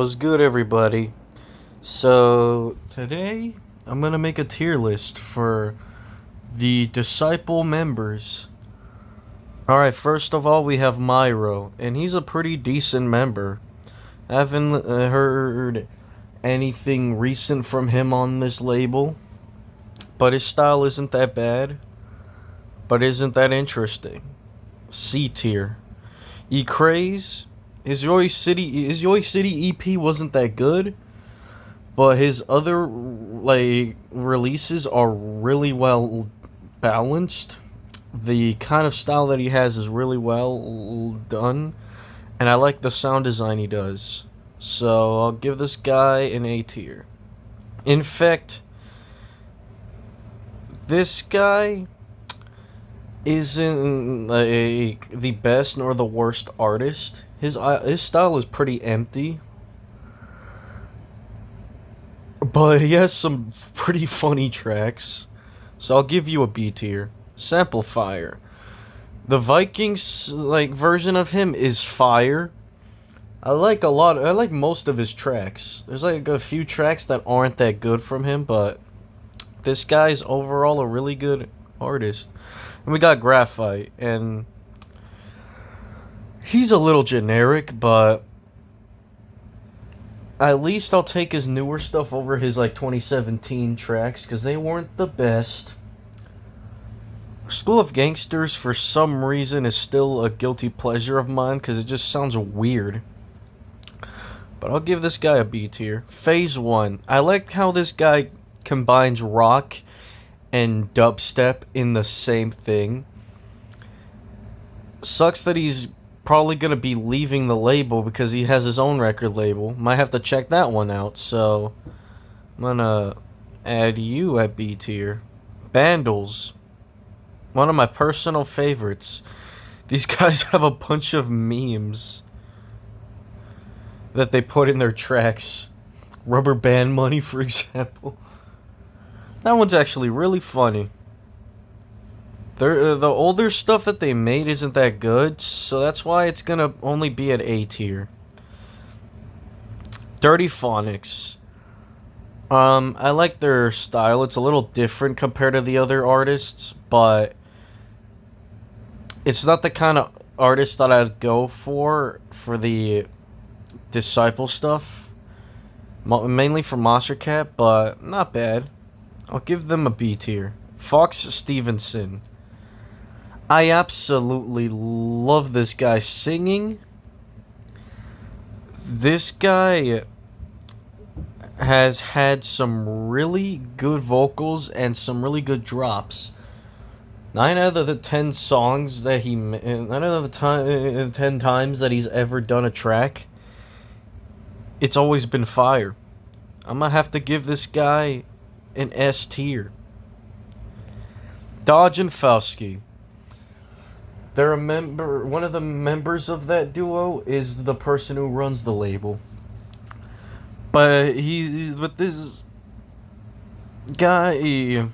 Was good, everybody? So, today I'm gonna make a tier list for the Disciple members. Alright, first of all, we have Myro, and he's a pretty decent member. I haven't heard anything recent from him on this label, but his style isn't that bad, but isn't that interesting. C tier. E-Craze. His Joy City EP wasn't that good, but his other releases are really well balanced. The kind of style that he has is really well done, and I like the sound design he does. So I'll give this guy an A tier. In fact, this guy isn't the best nor the worst artist. His style is pretty empty, but he has some pretty funny tracks. So I'll give you a B tier. Samplifier. The Vikings version of him is fire. I like most of his tracks. There's a few tracks that aren't that good from him, but this guy's overall a really good artist. And we got Graphite, and he's a little generic, but at least I'll take his newer stuff over his 2017 tracks, because they weren't the best. School of Gangsters, for some reason, is still a guilty pleasure of mine, because it just sounds weird. But I'll give this guy a B tier. Phase 1. I like how this guy combines rock and dubstep in the same thing. Sucks that he's probably gonna be leaving the label because he has his own record label. Might have to check that one out, so I'm gonna add you at B tier. Bandles. One of my personal favorites. These guys have a bunch of memes that they put in their tracks. Rubber Band Money, for example. That one's actually really funny. The older stuff that they made isn't that good, so that's why it's gonna only be at A tier. Dirty Phonics. I like their style. It's a little different compared to the other artists, but it's not the kind of artist that I'd go for the Disciple stuff. Mainly for Monstercat, but not bad. I'll give them a B tier. Fox Stevenson. I absolutely love this guy singing. This guy has had some really good vocals and some really good drops. 9 out of the 10 songs that 9 out of the 10 times that he's ever done a track, it's always been fire. I'm gonna have to give this guy an S tier. Dodge and Fowski. They're a member. One of the members of that duo is the person who runs the label. But he's with this guy and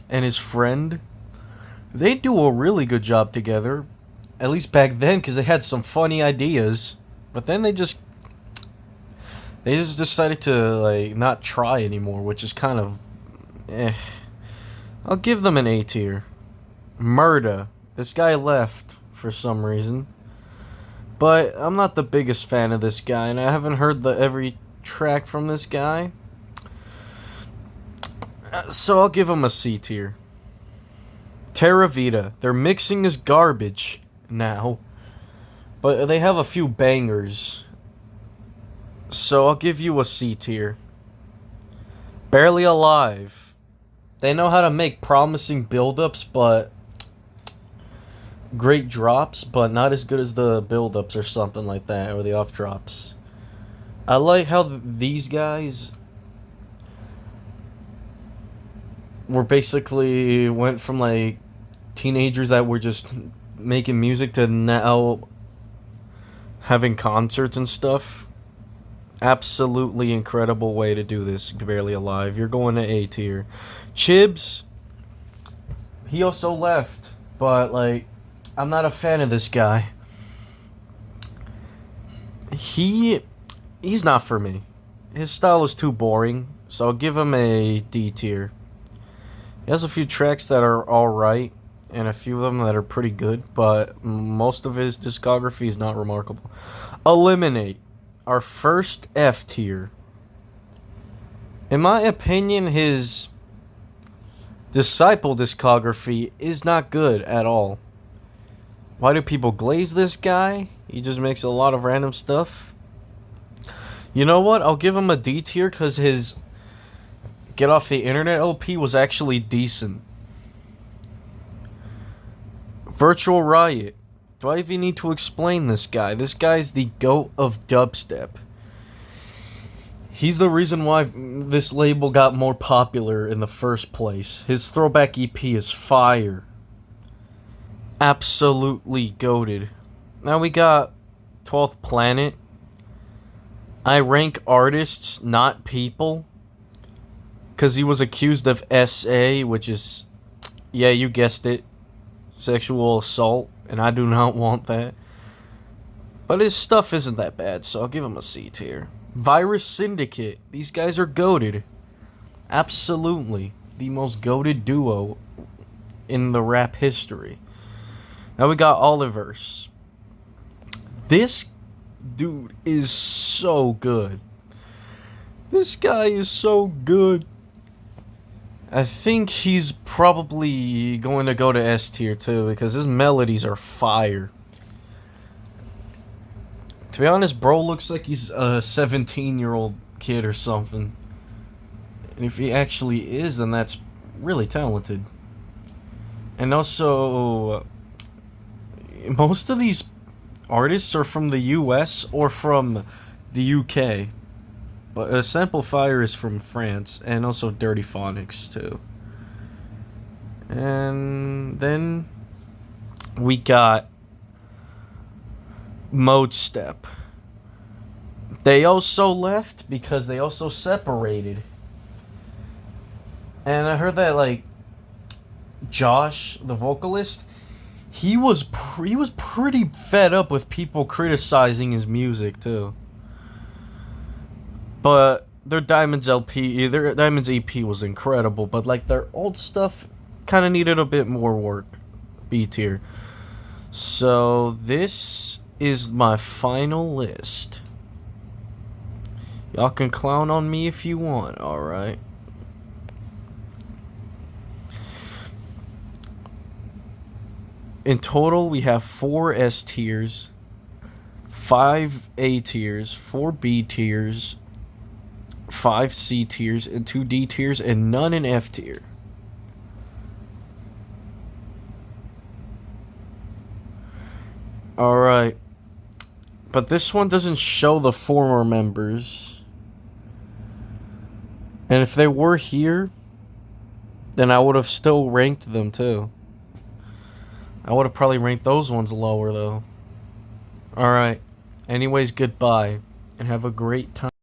his friend. They do a really good job together. At least back then, because they had some funny ideas. But then they just decided to not try anymore, which is kind of I'll give them an A tier. Murda. This guy left for some reason, but I'm not the biggest fan of this guy, and I haven't heard every track from this guy, so I'll give him a C tier. Terra Vita. Their mixing is garbage now, but they have a few bangers, so I'll give you a C tier. Barely Alive. They know how to make promising build-ups, but great drops, but not as good as the build-ups or something like that, or the off drops. I like how these guys were basically went from teenagers that were just making music to now having concerts and stuff. Absolutely incredible way to do this. Barely Alive. You're going to A tier. Chibs. He also left, but I'm not a fan of this guy. He he's not for me. His style is too boring, so I'll give him a D tier. He has a few tracks that are alright, and a few of them that are pretty good, but most of his discography is not remarkable. Eliminate. Our first F tier. In my opinion, his Disciple discography is not good at all. Why do people glaze this guy? He just makes a lot of random stuff. You know what? I'll give him a D tier because his Get Off the Internet LP was actually decent. Virtual Riot. Do I even need to explain this guy? This guy's the GOAT of dubstep. He's the reason why this label got more popular in the first place. His throwback EP is fire. Absolutely goated. Now we got 12th Planet. I rank artists, not people. Because he was accused of SA, which is, yeah, you guessed it, sexual assault. And I do not want that. But his stuff isn't that bad, so I'll give him a C tier. Virus Syndicate. These guys are goated. Absolutely. The most goated duo in the rap history. Now we got Oliverse. This dude is so good. This guy is so good. I think he's probably going to go to S tier too, because his melodies are fire. To be honest, bro looks like he's a 17-year-old kid or something. And if he actually is, then that's really talented. And also, most of these artists are from the US or from the UK. But Sample Fire is from France, and also Dirty Phonics too. And then we got Mode Step. They also left because they also separated. And I heard that, like, Josh, the vocalist, he was pretty fed up with people criticizing his music too. But their Diamonds EP was incredible, but like their old stuff kind of needed a bit more work. B tier. So this is my final list. Y'all can clown on me if you want, alright? In total, we have 4 S tiers, 5 A tiers, 4 B tiers, 5 C tiers, and 2 D tiers, and none in F tier. Alright. But this one doesn't show the former members. And if they were here, then I would have still ranked them too. I would have probably ranked those ones lower though. Alright. Anyways, goodbye. And have a great time.